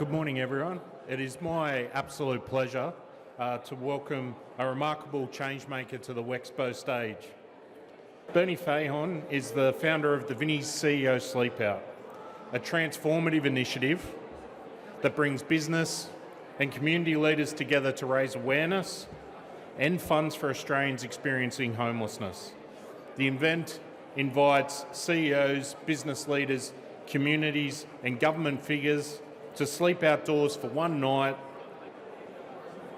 Good morning, everyone. It is my absolute pleasure to welcome a remarkable changemaker to the Wexpo stage. Bernie Fehon is the founder of the Vinnie's CEO Sleep Out, a transformative initiative that brings business and community leaders together to raise awareness and funds for Australians experiencing homelessness. The event invites CEOs, business leaders, communities and government figures to sleep outdoors for one night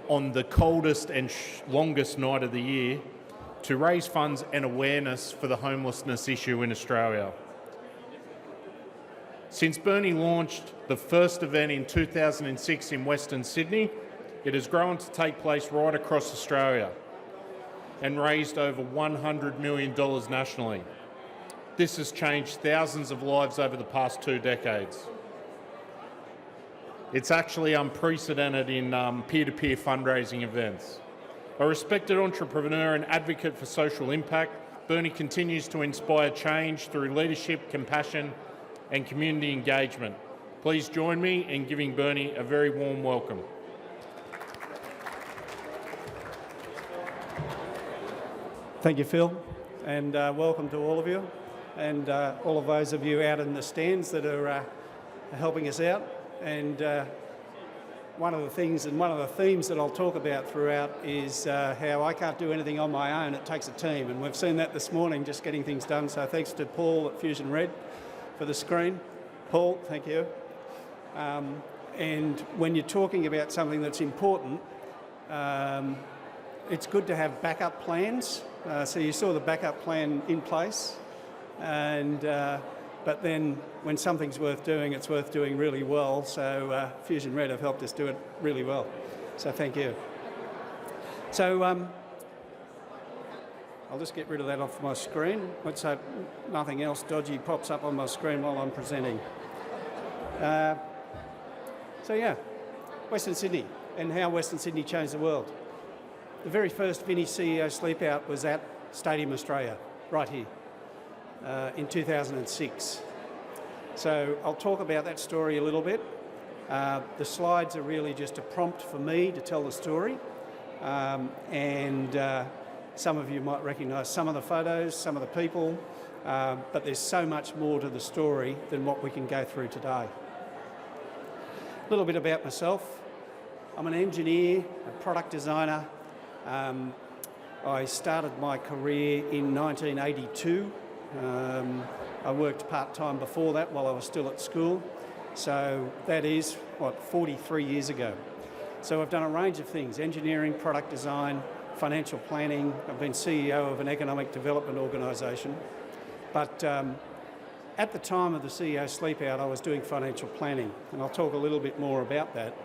on the coldest and longest night of the year to raise funds and awareness for the homelessness issue in Australia. Since Bernie launched the first event in 2006 in Western Sydney, it has grown to take place right across Australia and raised over $100 million nationally. This has changed thousands of lives over the past 2 decades. It's actually unprecedented in peer-to-peer fundraising events. A respected entrepreneur and advocate for social impact, Bernie continues to inspire change through leadership, compassion and community engagement. Please join me in giving Bernie a very warm welcome. Thank you, Phil, and welcome to all of you and all of those of you out in the stands that are helping us out. And one of the things and one of the themes that I'll talk about throughout is how I can't do anything on my own. It takes a team, and we've seen that this morning, just getting things done. So thanks to Paul at Fusion Red for the screen. Paul, thank you. And when you're talking about something that's important, it's good to have backup plans. So you saw the backup plan in place, and but then when something's worth doing, it's worth doing really well. So Fusion Red have helped us do it really well. So thank you. So I'll just get rid of that off my screen. Let's hope nothing else dodgy pops up on my screen while I'm presenting. So yeah, Western Sydney and how Western Sydney changed the world. The very first Vinnie's CEO Sleep Out was at Stadium Australia, right here, in 2006. So I'll talk about that story a little bit. The slides are really just a prompt for me to tell the story. Some of you might recognise some of the photos, some of the people, but there's so much more to the story than what we can go through today. A little bit about myself. I'm an engineer, a product designer. I started my career in 1982. I worked part-time before that while I was still at school. So that is, 43 years ago. So I've done a range of things: engineering, product design, financial planning. I've been CEO of an economic development organisation. But at the time of the CEO Sleep Out, I was doing financial planning, and I'll talk a little bit more about that.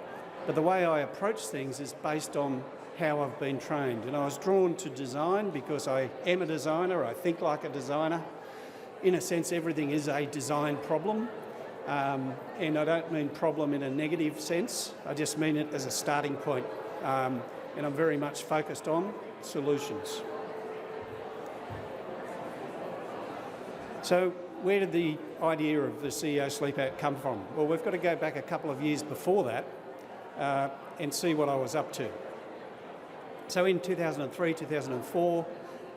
But the way I approach things is based on how I've been trained. And I was drawn to design because I am a designer, I think like a designer. In a sense, everything is a design problem. And I don't mean problem in a negative sense, I just mean it as a starting point. And I'm very much focused on solutions. So where did the idea of the CEO Sleep Out come from? Well, we've got to go back a couple of years before that and see what I was up to. So in 2003, 2004,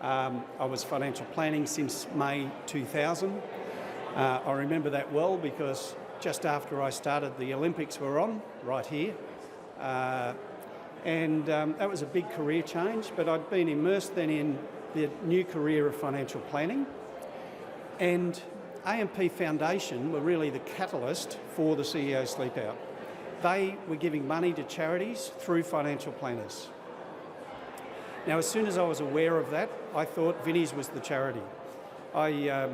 I was financial planning since May 2000. I remember that well because just after I started, the Olympics were on, right here. That was a big career change, but I'd been immersed then in the new career of financial planning. And AMP Foundation were really the catalyst for the CEO Sleep Out. They were giving money to charities through financial planners. Now, as soon as I was aware of that, I thought Vinnie's was the charity. I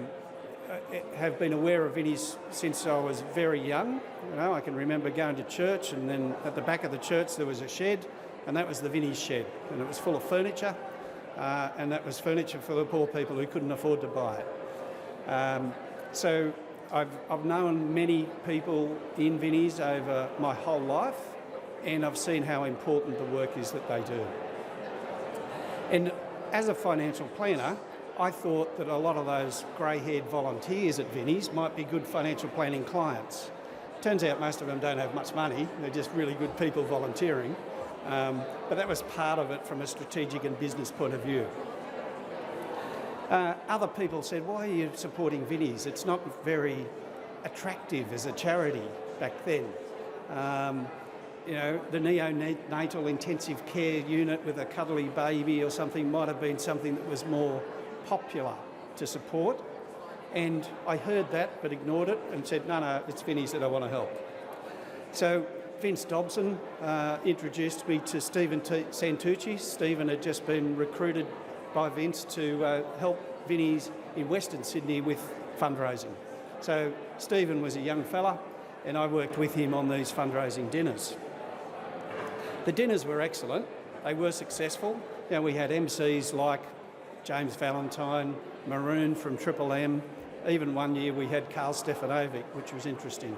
have been aware of Vinnie's since I was very young. You know, I can remember going to church, and then at the back of the church there was a shed, and that was the Vinnie's shed, and it was full of furniture, and that was furniture for the poor people who couldn't afford to buy it. So I've known many people in Vinnie's over my whole life, and I've seen how important the work is that they do. And as a financial planner, I thought that a lot of those grey-haired volunteers at Vinnie's might be good financial planning clients. Turns out most of them don't have much money. They're just really good people volunteering. But that was part of it from a strategic and business point of view. Other people said, why are you supporting Vinnie's? It's not very attractive as a charity back then. The neonatal intensive care unit with a cuddly baby or something might have been something that was more popular to support. And I heard that but ignored it and said, no, it's Vinnie's that I want to help. So Vince Dobson introduced me to Stephen Santucci. Stephen had just been recruited by Vince to help Vinnie's in Western Sydney with fundraising. So Stephen was a young fella and I worked with him on these fundraising dinners. The dinners were excellent. They were successful. We had MCs like James Valentine, Maroon from Triple M. Even one year we had Carl Stefanovic, which was interesting.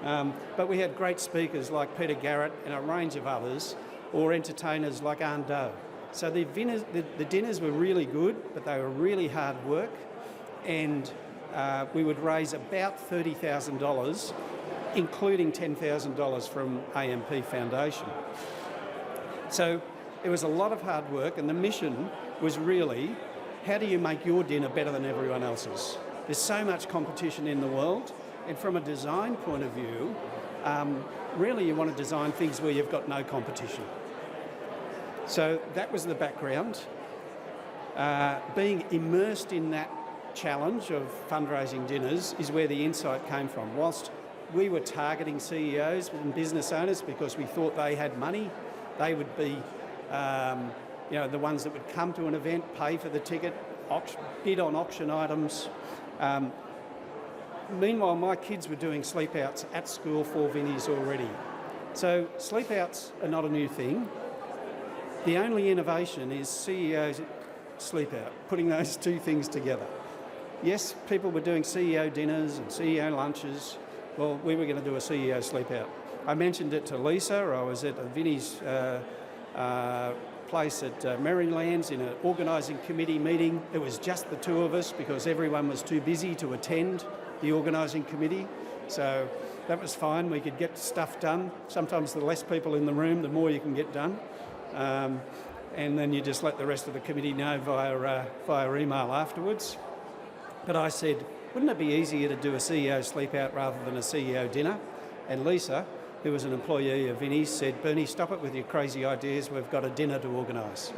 But we had great speakers like Peter Garrett and a range of others, or entertainers like Anne Doe. So the dinners were really good, but they were really hard work. And we would raise about $30,000, including $10,000 from AMP Foundation. So it was a lot of hard work, and the mission was really, how do you make your dinner better than everyone else's? There's so much competition in the world, and from a design point of view, really you want to design things where you've got no competition. So that was the background. Being immersed in that challenge of fundraising dinners is where the insight came from. Whilst we were targeting CEOs and business owners because we thought they had money, they would be the ones that would come to an event, pay for the ticket, bid on auction items. Meanwhile, my kids were doing sleep-outs at school for Vinnie's already. So sleep-outs are not a new thing. The only innovation is CEO's sleep-out, putting those two things together. Yes, people were doing CEO dinners and CEO lunches. Well, we were going to do a CEO sleep-out. I mentioned it to Lisa. I was at a Vinnie's place at Merrylands in an organising committee meeting. It was just the two of us because everyone was too busy to attend the organising committee. So that was fine. We could get stuff done. Sometimes the less people in the room, the more you can get done. And then you just let the rest of the committee know via email afterwards. But I said, wouldn't it be easier to do a CEO sleep out rather than a CEO dinner? And Lisa, who was an employee of Vinnie's, said, Bernie, stop it with your crazy ideas. We've got a dinner to organise.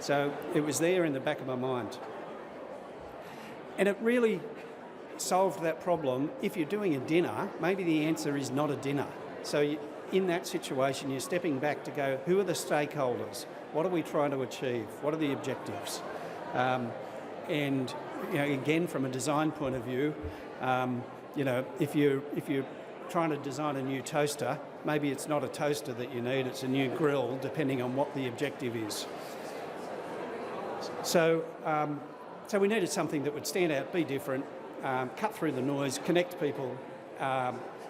So it was there in the back of my mind. And it really solved that problem. If you're doing a dinner, maybe the answer is not a dinner. So in that situation, you're stepping back to go, who are the stakeholders? What are we trying to achieve? What are the objectives? And again, from a design point of view, if you're trying to design a new toaster, maybe it's not a toaster that you need, it's a new grill, depending on what the objective is. So we needed something that would stand out, be different, cut through the noise, connect people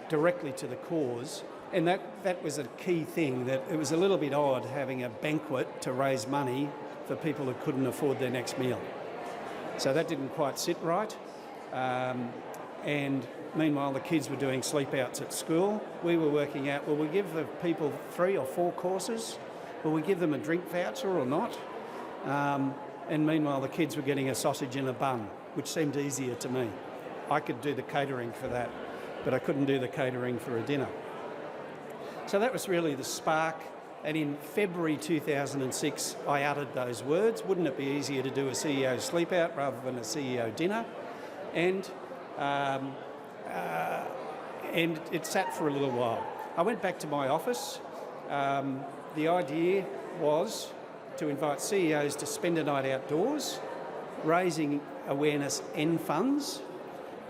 directly to the cause. And that was a key thing, that it was a little bit odd having a banquet to raise money for people who couldn't afford their next meal. So that didn't quite sit right. And meanwhile, the kids were doing sleep-outs at school. We were working out, will we give the people 3 or 4 courses? Will we give them a drink voucher or not? And meanwhile, the kids were getting a sausage and a bun, which seemed easier to me. I could do the catering for that, but I couldn't do the catering for a dinner. So that was really the spark. And in February 2006, I uttered those words. Wouldn't it be easier to do a CEO sleep-out rather than a CEO dinner? And it sat for a little while. I went back to my office. The idea was to invite CEOs to spend a night outdoors, raising awareness and funds.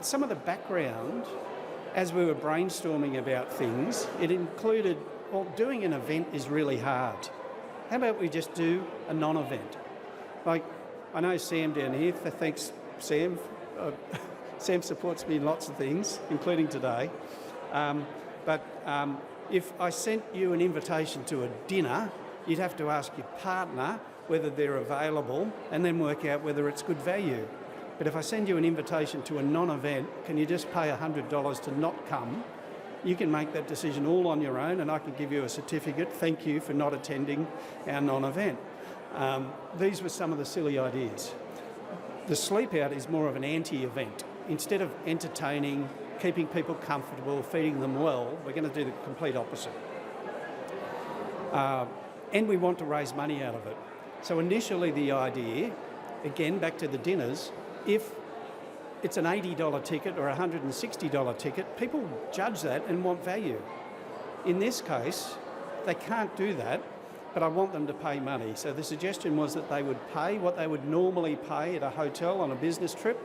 Some of the background, as we were brainstorming about things, it included, well, doing an event is really hard. How about we just do a non-event? Like, I know Sam down here, thanks Sam. Sam supports me in lots of things, including today. But if I sent you an invitation to a dinner, you'd have to ask your partner whether they're available and then work out whether it's good value. But if I send you an invitation to a non-event, can you just pay $100 to not come? You can make that decision all on your own, and I can give you a certificate. Thank you for not attending our non-event. These were some of the silly ideas. The sleep out is more of an anti-event. Instead of entertaining, keeping people comfortable, feeding them well, we're going to do the complete opposite. And we want to raise money out of it. So initially the idea, again, back to the dinners, if it's an $80 ticket or a $160 ticket, people judge that and want value. In this case, they can't do that, but I want them to pay money. So the suggestion was that they would pay what they would normally pay at a hotel on a business trip,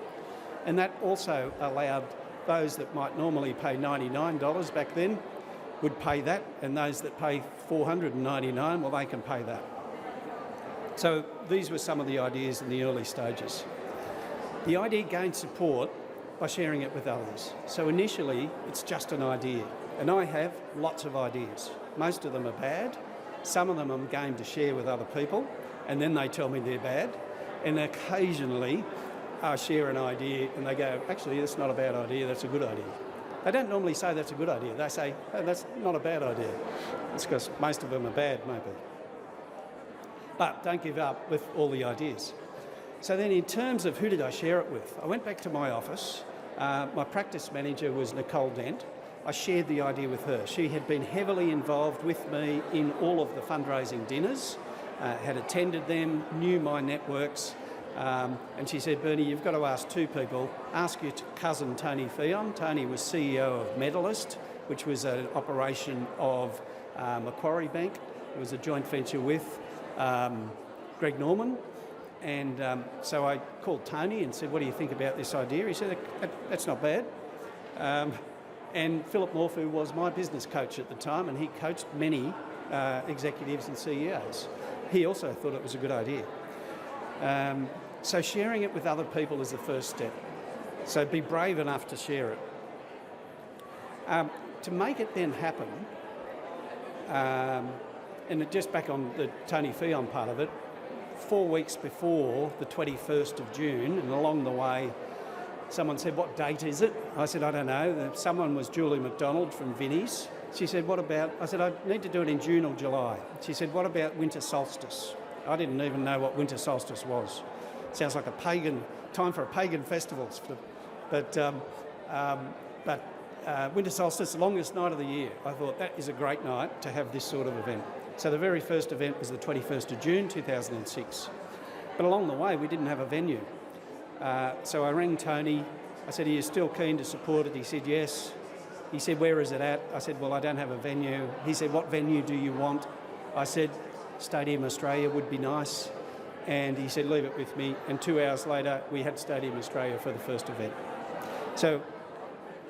and that also allowed those that might normally pay $99 back then would pay that, and those that pay $499, well, they can pay that. So these were some of the ideas in the early stages. The idea gained support by sharing it with others. So initially, it's just an idea, and I have lots of ideas. Most of them are bad. Some of them I'm game to share with other people, and then they tell me they're bad. And occasionally, I share an idea, and they go, actually, that's not a bad idea, that's a good idea. They don't normally say that's a good idea. They say, oh, that's not a bad idea. It's because most of them are bad, maybe. But don't give up with all the ideas. So then in terms of who did I share it with, I went back to my office. My practice manager was Nicole Dent. I shared the idea with her. She had been heavily involved with me in all of the fundraising dinners, had attended them, knew my networks, and she said, Bernie, you've got to ask two people. Ask your cousin Tony Fehon. Tony was CEO of Medalist, which was an operation of Macquarie Bank. It was a joint venture with Greg Norman. And so I called Tony and said, what do you think about this idea? He said, that's not bad. And Philip Morphew was my business coach at the time, and he coached many executives and CEOs. He also thought it was a good idea. So sharing it with other people is the first step. So be brave enough to share it. To make it then happen, and just back on the Tony Fehon part of it, 4 weeks before the 21st of June, and along the way, someone said, what date is it? I said, I don't know. Someone was Julie McDonald from Vinnie's. She said, what about, I said, I need to do it in June or July. She said, what about winter solstice? I didn't even know what winter solstice was. Sounds like a pagan, time for a pagan festival. But winter solstice, the longest night of the year. I thought that is a great night to have this sort of event. So the very first event was the 21st of June, 2006. But along the way, we didn't have a venue. So I rang Tony. I said, are you still keen to support it? He said, yes. He said, where is it at? I said, well, I don't have a venue. He said, what venue do you want? I said, Stadium Australia would be nice. And he said, leave it with me. And 2 hours later, we had Stadium Australia for the first event. So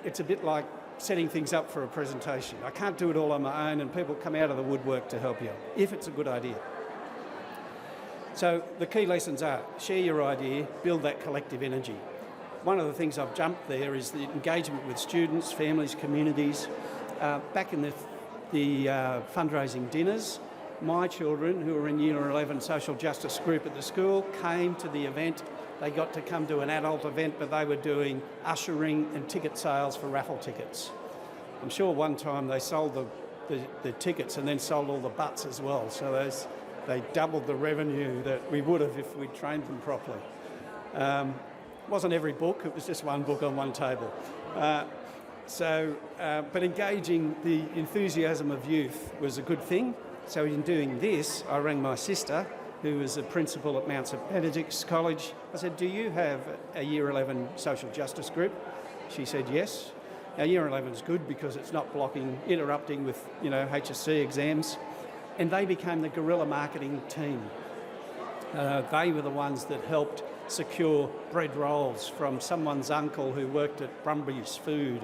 it's a bit like setting things up for a presentation. I can't do it all on my own, and people come out of the woodwork to help you, if it's a good idea. So the key lessons are, share your idea, build that collective energy. One of the things I've jumped there is the engagement with students, families, communities. Back in the fundraising dinners, my children, who were in Year 11 social justice group at the school, came to the event. They got to come to an adult event, but they were doing ushering and ticket sales for raffle tickets. I'm sure one time they sold the tickets and then sold all the butts as well. So they doubled the revenue that we would have if we'd trained them properly. Wasn't every book, it was just one book on one table. But engaging the enthusiasm of youth was a good thing. So in doing this, I rang my sister, who was a principal at Mount St Benedict's College. I said, do you have a Year 11 social justice group? She said, yes. Now, Year 11 is good because it's not interrupting with, HSC exams. And they became the guerrilla marketing team. They were the ones that helped secure bread rolls from someone's uncle who worked at Brumby's Food.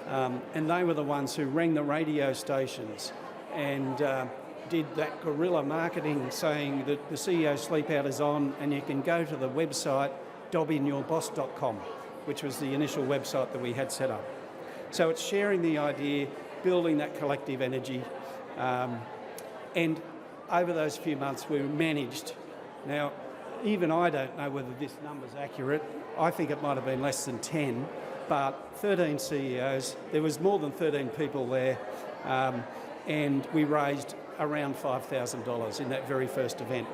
And they were the ones who rang the radio stations and did that guerrilla marketing saying that the CEO Sleep Out is on, and you can go to the website dobinyourboss.com, which was the initial website that we had set up. So it's sharing the idea, building that collective energy, and over those few months we managed. Now, even I don't know whether this number's accurate. I think it might have been less than 10, but 13 CEOs. There was more than 13 people there, and we raised around $5,000 in that very first event.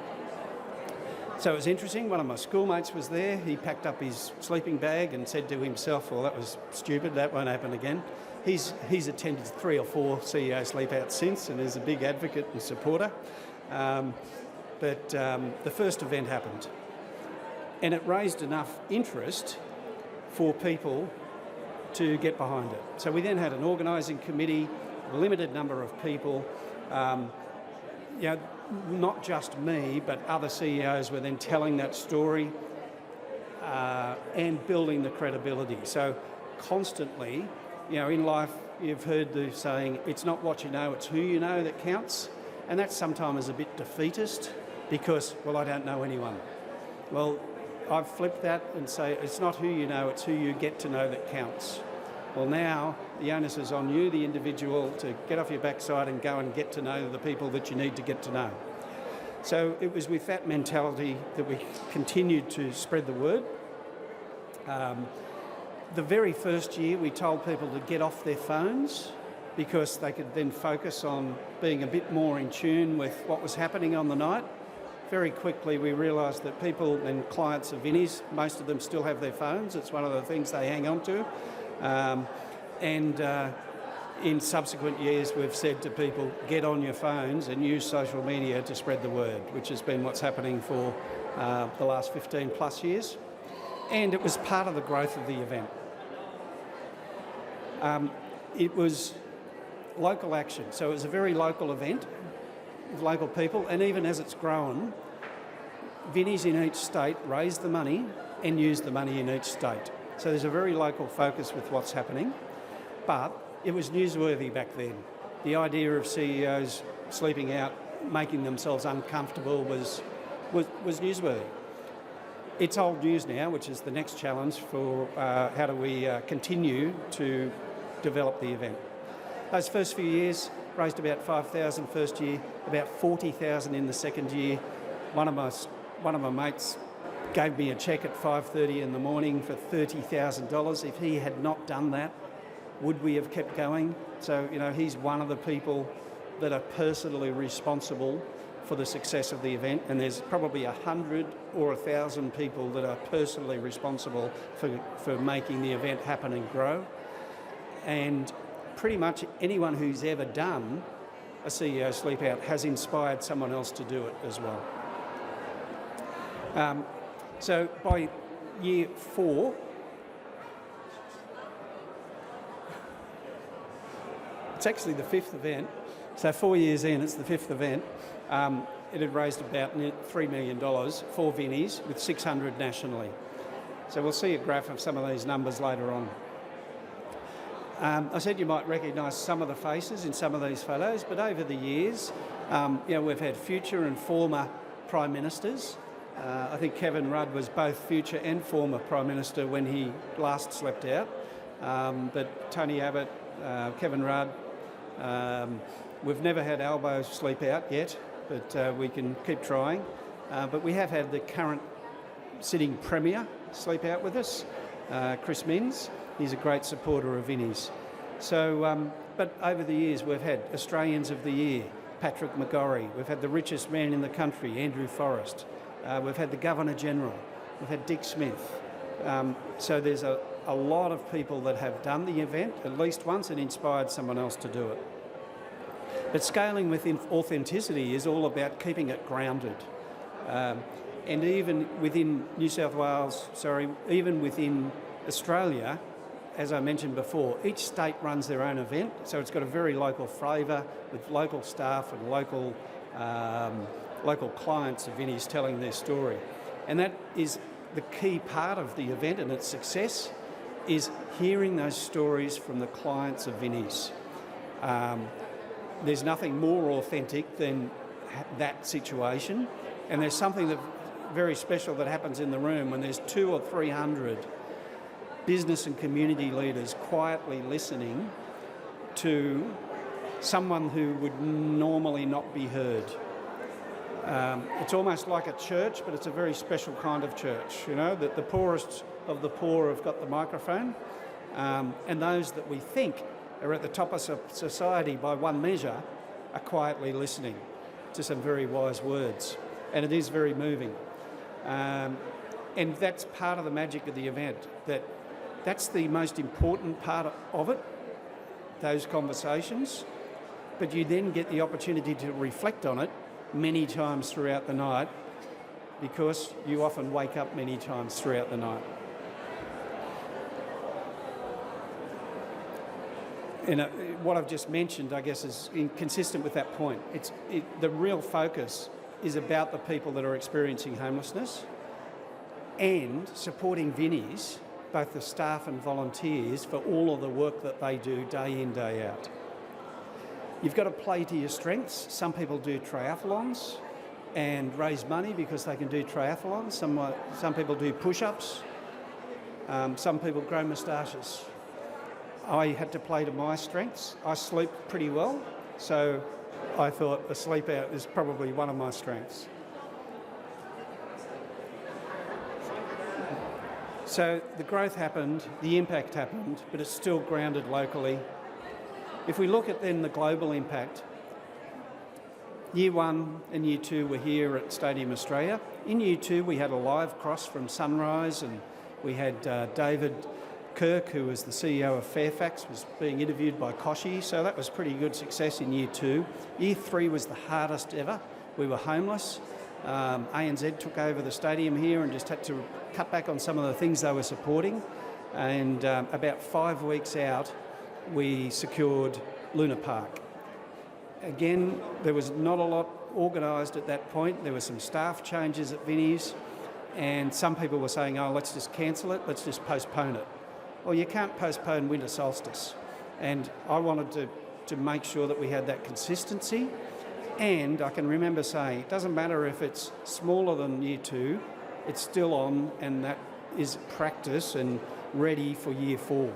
So it was interesting. One of my schoolmates was there. He packed up his sleeping bag and said to himself, well, that was stupid, that won't happen again. He's attended 3 or 4 CEO sleep outs since and is a big advocate and supporter. But the first event happened, and it raised enough interest for people to get behind it. So we then had an organising committee, a limited number of people. Not just me, but other CEOs were then telling that story and building the credibility. So constantly, in life, you've heard the saying, it's not what you know, it's who you know that counts. And that sometimes is a bit defeatist because, well, I don't know anyone. Well, I've flipped that and say, it's not who you know, it's who you get to know that counts. Well, now the onus is on you, the individual, to get off your backside and go and get to know the people that you need to get to know. So it was with that mentality that we continued to spread the word. The very first year we told people to get off their phones because they could then focus on being a bit more in tune with what was happening on the night. Very quickly we realised that people and clients of Vinnie's, most of them still have their phones. It's one of the things they hang on to. In subsequent years, we've said to people, get on your phones and use social media to spread the word, which has been what's happening for the last 15 plus years. And it was part of the growth of the event. It was local action, so it was a very local event with local people, and even as it's grown, Vinnies in each state raise the money and use the money in each state. So there's a very local focus with what's happening, but it was newsworthy back then. The idea of CEOs sleeping out, making themselves uncomfortable was newsworthy. It's old news now, which is the next challenge for how do we continue to develop the event. Those first few years raised about 5,000 first year, about 40,000 in the second year. One of my mates gave me a cheque at 5:30 in the morning for $30,000. If he had not done that, would we have kept going? So, he's one of the people that are personally responsible for the success of the event, and there's probably 100 or 1,000 people that are personally responsible for making the event happen and grow. And pretty much anyone who's ever done a CEO sleep out has inspired someone else to do it as well. So by year 4, it's actually the 5th event, so 4 years in, it's the 5th event. It had raised about $3 million for Vinnie's with 600 nationally. So we'll see a graph of some of these numbers later on. I said you might recognise some of the faces in some of these photos, but over the years, we've had future and former Prime Ministers. I think Kevin Rudd was both future and former Prime Minister when he last slept out. But Tony Abbott, Kevin Rudd, we've never had Albo sleep out yet, but we can keep trying. But we have had the current sitting Premier sleep out with us, Chris Minns. He's a great supporter of Vinnie's. So, but over the years we've had Australians of the Year, Patrick McGorry. We've had the richest man in the country, Andrew Forrest. We've had the Governor General. We've had Dick Smith. So there's a lot of people that have done the event at least once and inspired someone else to do it. But scaling with authenticity is all about keeping it grounded. And even within even within Australia, as I mentioned before, each state runs their own event, so it's got a very local flavour with local staff and local clients of Vinnie's telling their story. And that is the key part of the event and its success, is hearing those stories from the clients of Vinnie's. There's nothing more authentic than that situation, and there's something that very special that happens in the room when there's 200 or 300 business and community leaders quietly listening to someone who would normally not be heard. It's almost like a church, but it's a very special kind of church, that the poorest of the poor have got the microphone, and those that we think are at the top of society by one measure are quietly listening to some very wise words, and it is very moving. And that's part of the magic of the event, that's the most important part of it, those conversations, but you then get the opportunity to reflect on it many times throughout the night, because you often wake up many times throughout the night. And what I've just mentioned, I guess, is consistent with that point. The real focus is about the people that are experiencing homelessness and supporting Vinnies, both the staff and volunteers, for all of the work that they do day in, day out. You've got to play to your strengths. Some people do triathlons and raise money because they can do triathlons. Some people do push-ups. Some people grow moustaches. I had to play to my strengths. I sleep pretty well, so I thought a sleep out is probably one of my strengths. So the growth happened, the impact happened, but it's still grounded locally. If we look at then the global impact, Year 1 and Year 2 were here at Stadium Australia. In Year 2 we had a live cross from Sunrise, and we had David Kirk, who was the CEO of Fairfax, was being interviewed by Koshy, so that was pretty good success in Year 2. Year 3 was the hardest ever. We were homeless. ANZ took over the stadium here and just had to cut back on some of the things they were supporting. And about 5 weeks out, we secured Luna Park. Again, there was not a lot organised at that point. There were some staff changes at Vinnies, and some people were saying, oh, let's just cancel it, let's just postpone it. Well, you can't postpone winter solstice. And I wanted to make sure that we had that consistency. And I can remember saying, it doesn't matter if it's smaller than Year 2, it's still on, and that is practice and ready for Year 4.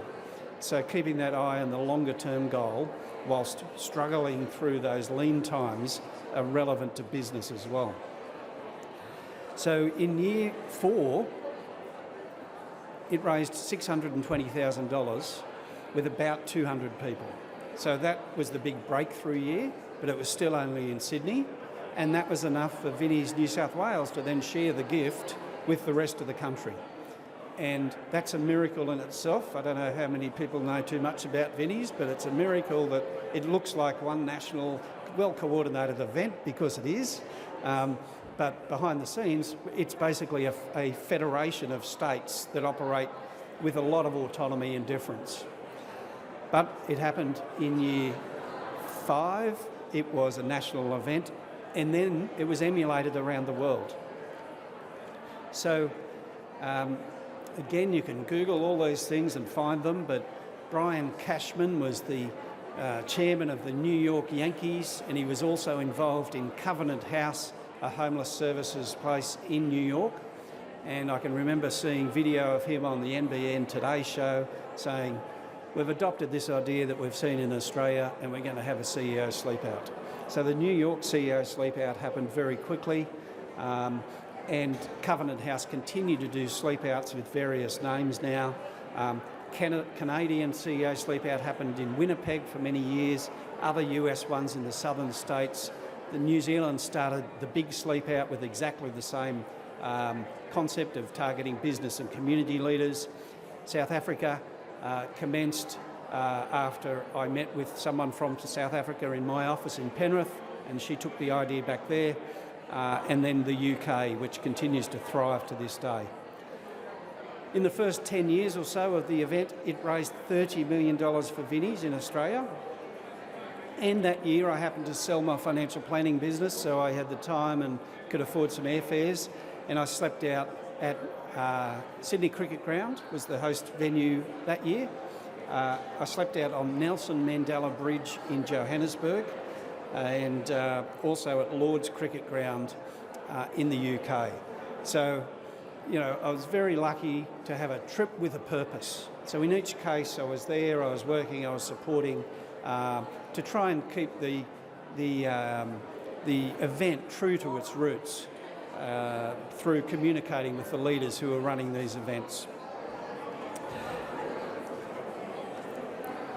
So keeping that eye on the longer term goal whilst struggling through those lean times are relevant to business as well. So in Year 4, it raised $620,000 with about 200 people. So that was the big breakthrough year, but it was still only in Sydney, and that was enough for Vinnies New South Wales to then share the gift with the rest of the country. And that's a miracle in itself. I don't know how many people know too much about Vinnies, but it's a miracle that it looks like one national, well-coordinated event, because it is. But behind the scenes, it's basically a federation of states that operate with a lot of autonomy and difference. But it happened in Year 5. It was a national event, and then it was emulated around the world. So, again, you can Google all those things and find them, but Brian Cashman was the chairman of the New York Yankees, and he was also involved in Covenant House, a homeless services place in New York. And I can remember seeing video of him on the NBN Today show saying, we've adopted this idea that we've seen in Australia, and we're going to have a CEO sleep out. So the New York CEO sleep out happened very quickly, and Covenant House continue to do sleep outs with various names now. Canadian CEO sleep out happened in Winnipeg for many years, other US ones in the southern states. The New Zealand started the big sleep out with exactly the same concept of targeting business and community leaders. South Africa commenced after I met with someone from South Africa in my office in Penrith, and she took the idea back there, and then the UK, which continues to thrive to this day. In the first 10 years or so of the event, it raised $30 million for Vinnies in Australia. And that year I happened to sell my financial planning business, so I had the time and could afford some airfares, and I slept out at Sydney Cricket Ground, was the host venue that year. I slept out on Nelson Mandela Bridge in Johannesburg, and also at Lord's Cricket Ground in the UK. So, you know, I was very lucky to have a trip with a purpose. So in each case I was there, I was working, I was supporting, to try and keep the event true to its roots through communicating with the leaders who are running these events.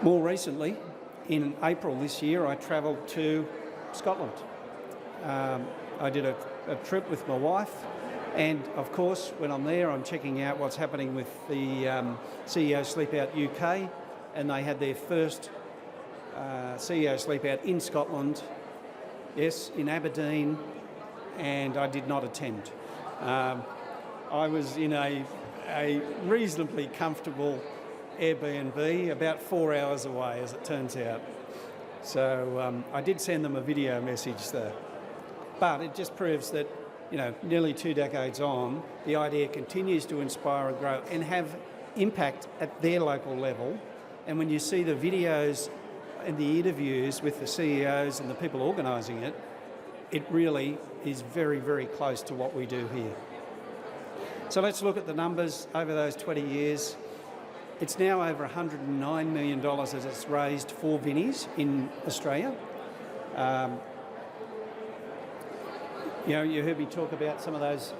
More recently, in April this year, I travelled to Scotland. I did a trip with my wife, and of course, when I'm there, I'm checking out what's happening with the CEO Sleep Out UK, and they had their first CEO Sleep Out in Scotland, yes, in Aberdeen, and I did not attend. I was in a reasonably comfortable Airbnb about 4 hours away, as it turns out. So I did send them a video message though. But it just proves that, you know, nearly 2 decades on, the idea continues to inspire and grow and have impact at their local level. And when you see the videos and the interviews with the CEOs and the people organising it, it really is very, very close to what we do here. So let's look at the numbers over those 20 years. It's now over $109 million as it's raised for Vinnies in Australia. You know, you heard me talk about some of those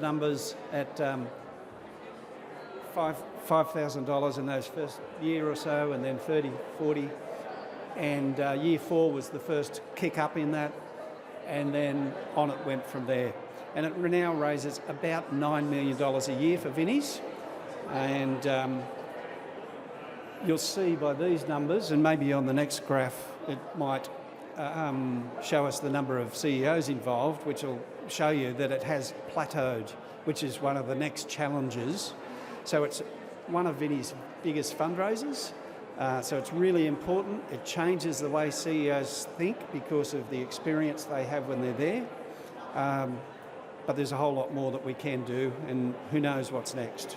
numbers at $5,000 in those first year or so, and then 30, 40. And year 4 was the first kick up in that, and then on it went from there. And it now raises about $9 million a year for Vinnies. And you'll see by these numbers, and maybe on the next graph it might show us the number of CEOs involved, which will show you that it has plateaued, which is one of the next challenges. So it's one of Vinnies' biggest fundraisers. So it's really important. It changes the way CEOs think because of the experience they have when they're there. But there's a whole lot more that we can do, and who knows what's next.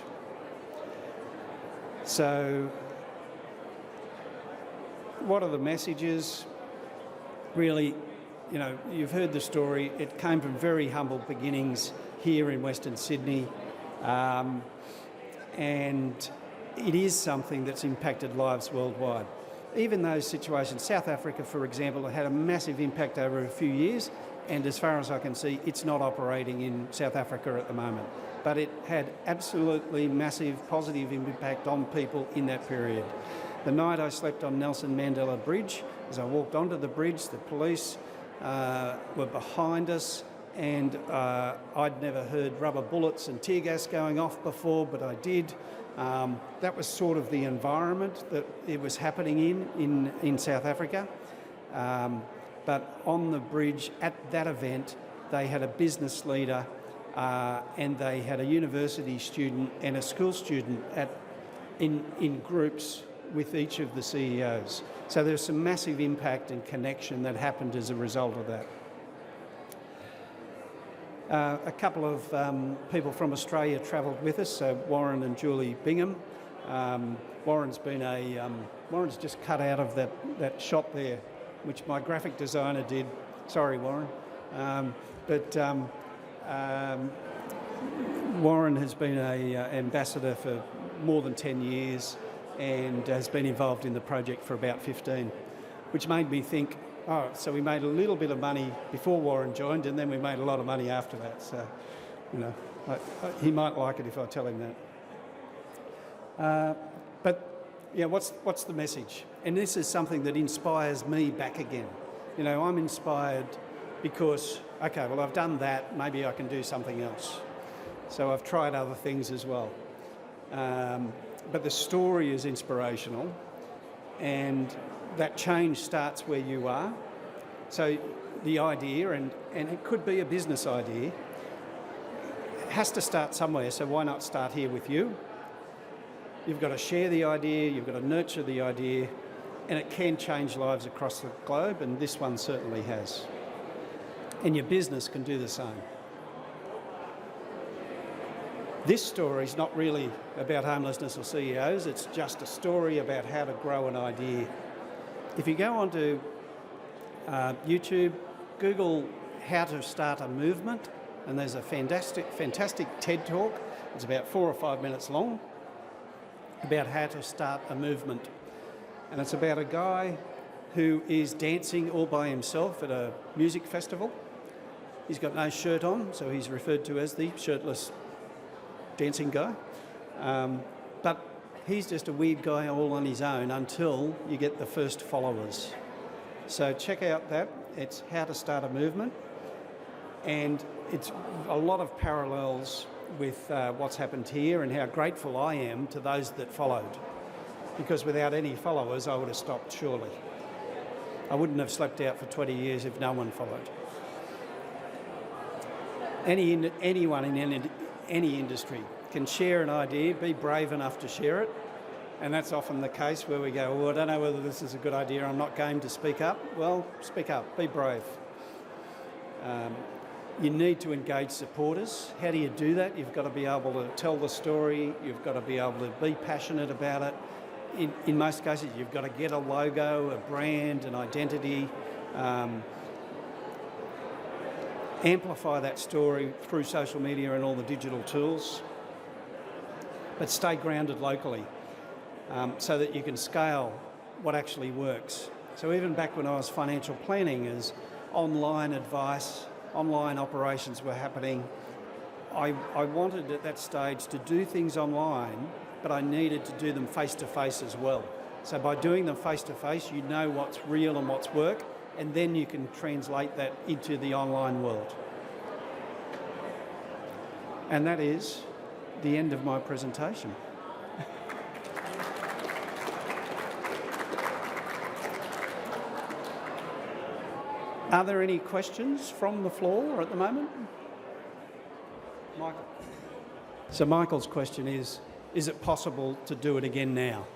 So what are the messages? Really, you know, you've heard the story. It came from very humble beginnings here in Western Sydney. And it is something that's impacted lives worldwide. Even those situations, South Africa, for example, had a massive impact over a few years, and as far as I can see, it's not operating in South Africa at the moment. But it had absolutely massive positive impact on people in that period. The night I slept on Nelson Mandela Bridge, as I walked onto the bridge, the police were behind us, and I'd never heard rubber bullets and tear gas going off before, but I did. That was sort of the environment that it was happening in South Africa. But on the bridge at that event, they had a business leader and they had a university student and a school student in groups with each of the CEOs. So there's some massive impact and connection that happened as a result of that. A couple of people from Australia travelled with us, so Warren and Julie Bingham. Warren's just cut out of that shot there, which my graphic designer did. Sorry, Warren. Warren has been an ambassador for more than 10 years and has been involved in the project for about 15, which made me think, oh, so we made a little bit of money before Warren joined, and then we made a lot of money after that. So, you know, he might like it if I tell him that. But yeah, what's the message? And this is something that inspires me back again. You know, I'm inspired because, okay, well, I've done that. Maybe I can do something else. So I've tried other things as well. But the story is inspirational, and that change starts where you are. So the idea, and it could be a business idea, has to start somewhere, so why not start here with you? You've got to share the idea, you've got to nurture the idea, and it can change lives across the globe, and this one certainly has. And your business can do the same. This story is not really about homelessness or CEOs, it's just a story about how to grow an idea. If you go onto YouTube, Google how to start a movement, and there's a fantastic TED talk, it's about 4 or 5 minutes long, about how to start a movement. And it's about a guy who is dancing all by himself at a music festival. He's got no shirt on, so he's referred to as the shirtless dancing guy. But he's just a weird guy all on his own until you get the first followers. So check out that. It's How to Start a Movement, and it's a lot of parallels with what's happened here and how grateful I am to those that followed. Because without any followers, I would have stopped surely. I wouldn't have slept out for 20 years if no one followed. Anyone in any industry can share an idea, be brave enough to share it, and that's often the case where we go, well, I don't know whether this is a good idea, I'm not game to speak up. Well, speak up, be brave. You need to engage supporters. How do you do that? You've got to be able to tell the story, you've got to be able to be passionate about it. In most cases, you've got to get a logo, a brand, an identity, amplify that story through social media and all the digital tools, but stay grounded locally so that you can scale what actually works. So even back when I was financial planning, as online advice, online operations were happening, I wanted at that stage to do things online, but I needed to do them face-to-face as well. So by doing them face-to-face, you know what's real and what's work, and then you can translate that into the online world. And that is the end of my presentation. Are there any questions from the floor at the moment? Michael. So Michael's question is it possible to do it again now?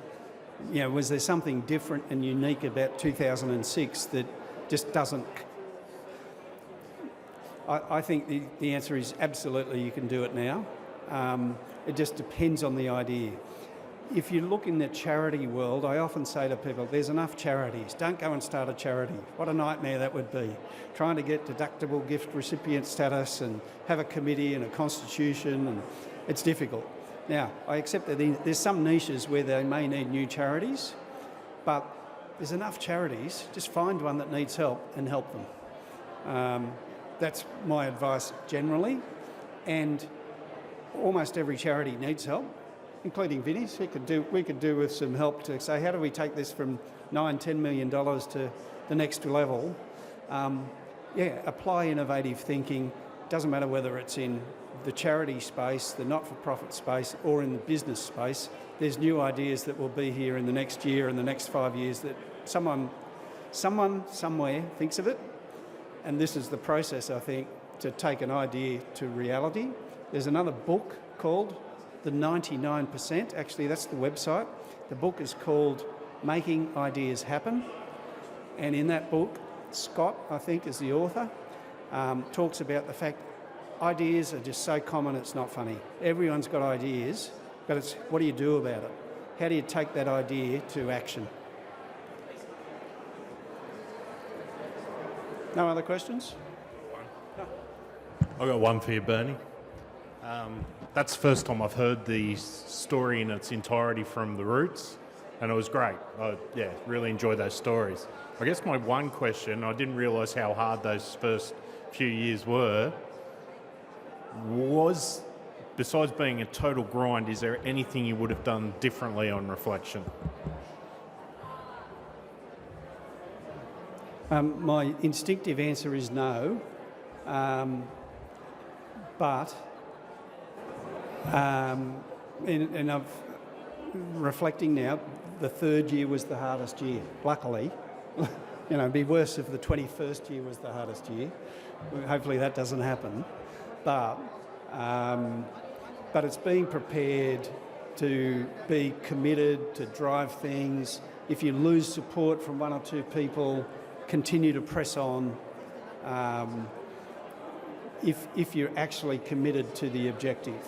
You know, was there something different and unique about 2006 that just doesn't... I think the answer is absolutely you can do it now. It just depends on the idea. If you look in the charity world, I often say to people, there's enough charities. Don't go and start a charity. What a nightmare that would be. Trying to get deductible gift recipient status and have a committee and a constitution, and it's difficult. Now, I accept that there's some niches where they may need new charities, but there's enough charities. Just find one that needs help and help them. That's my advice generally. And almost every charity needs help, including Vinnie's. We could do with some help to say, how do we take this from $9-10 million to the next level? Apply innovative thinking. Doesn't matter whether it's in the charity space, the not-for-profit space, or in the business space. There's new ideas that will be here in the next year and the next 5 years that someone somewhere thinks of it. And this is the process, I think, to take an idea to reality. There's another book called The 99%. Actually, that's the website. The book is called Making Ideas Happen. And in that book, Scott, I think, is the author, talks about the fact ideas are just so common it's not funny. Everyone's got ideas, but it's what do you do about it? How do you take that idea to action? No other questions? I've got one for you, Bernie. That's the first time I've heard the story in its entirety from the roots, and it was great. I really enjoyed those stories. I guess my one question, I didn't realise how hard those first few years were, was, besides being a total grind, is there anything you would have done differently on reflection? My instinctive answer is no, but and I'm reflecting now, the third year was the hardest year, luckily. It'd be worse if the 21st year was the hardest year. Hopefully that doesn't happen. But it's being prepared to be committed, to drive things. If you lose support from one or two people, continue to press on. If you're actually committed to the objective.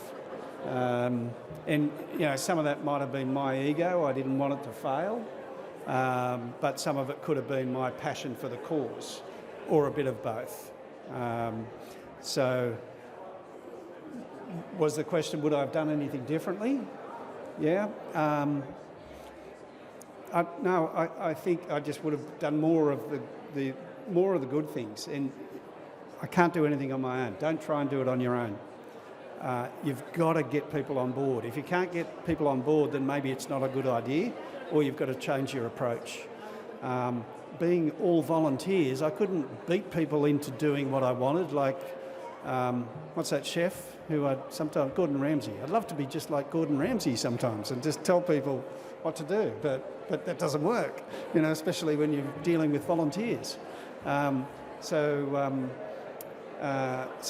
And some of that might have been my ego. I didn't want it to fail. But some of it could have been my passion for the cause, or a bit of both. So was the question, would I have done anything differently? Yeah. I think I just would have done more of the good things. And I can't do anything on my own. Don't try and do it on your own. you've got to get people on board. If you can't get people on board, then maybe it's not a good idea, or you've got to change your approach. Being all volunteers, I couldn't beat people into doing what I wanted, like, what's that chef who sometimes, Gordon Ramsay. I'd love to be just like Gordon Ramsay sometimes and just tell people what to do, but that doesn't work, especially when you're dealing with volunteers. So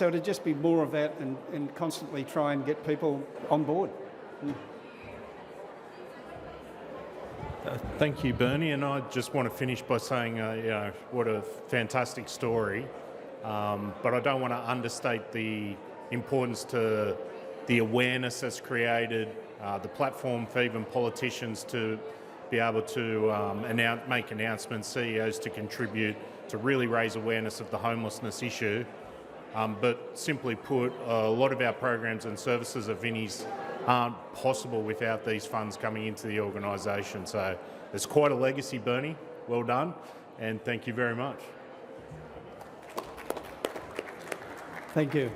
it'd just be more of that and constantly try and get people on board. Thank you, Bernie, and I just want to finish by saying, what a fantastic story. But I don't want to understate the importance to the awareness that's created, the platform for even politicians to be able to make announcements, CEOs to contribute, to really raise awareness of the homelessness issue. But simply put, a lot of our programs and services at Vinnie's aren't possible without these funds coming into the organisation. So it's quite a legacy, Bernie. Well done, and thank you very much. Thank you.